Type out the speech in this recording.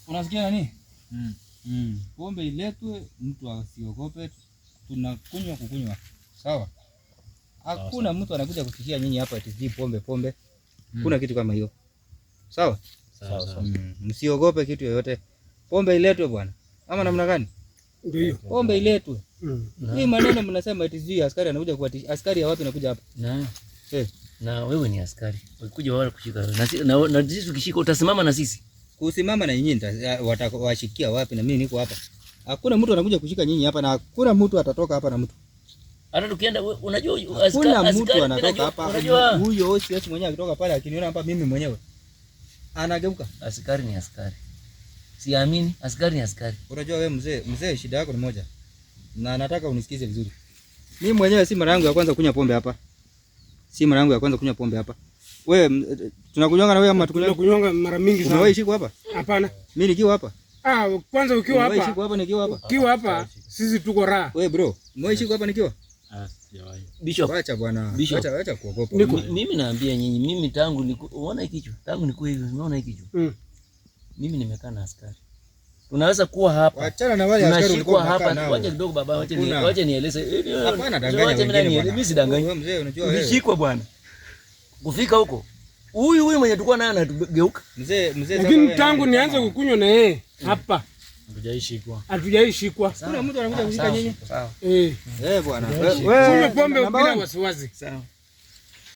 Unasikia nani? Pombe iletwe, mtu asiogope. Tunakunywa. Sawa? Hakuna mtu anakuja kutishia nyinyi hapa ati pombe. Kuna kitu kama hiyo. Sawa? Sawa. Msiogope kitu yoyote. Pombe iletwe bwana. Ama namna gani? Ndio. Pombe iletwe. Hii maneno mnasema ati askari anakuja kwa askari ya wapi anakuja hapa? Na wewe ni askari. Ukikuja wala kushika wewe. Na sisi tukishika utasimama na sisi. Kusimama na nyinyi watawashikia wapi na mimi niko hapa. Hakuna mtu anakuja kushika nyinyi hapa na hakuna mtu atatoka hapa na mtu. Hata tukienda unajua askari. Hakuna mtu anatoka hapa. Huyo OCS mwenyewe akitoka pale akiniona hapa mimi mwenyewe anageuka. Askari ni askari. Siamini, askari ni askari. Unajua wewe mzee shida yako ni moja. Na nataka unisikize vizuri. Mimi mwenyewe si mara yangu ya kwanza kunywa pombe hapa. Wewe tunakunywanga na wewe ama tunakunywanga mara mingi sana. Umewahi shiko hapa? Hapana. Mimi nikiwa hapa. Kwanza ukiwa hapa. Umewahi shiko hapa nikiwa hapa? Ukiwa hapa sisi tuko raha. Wewe bro, umewahi shiko hapa nikiwa? Sijawahi. Bishop. Acha bwana. Acha kuogopa. Mimi naambia nyinyi, mimi tangu unaona hiki kichwa. Tangu nikuwa hivi, unaona hiki kichwa. Mimi nimekaa na askari. Tunaweza kuwa hapa. Achana na wale askari ulikuwa hapa. Wacha kidogo baba, wacha nieleze. Hapana, danganya. Mimi sidanganya. Wewe mzee unajua wewe. Nishikwa bwana. Kufika huko. Huyu mwenye tulikuwa naye anatugeuka. Mzee lakini tangu nianze kukunywa na yeye hapa hatujaishikwa. Kuna mtu anakuja kushika nyinyi. Sawa. Bwana. Wewe pombe bila wasiwasi. Sawa.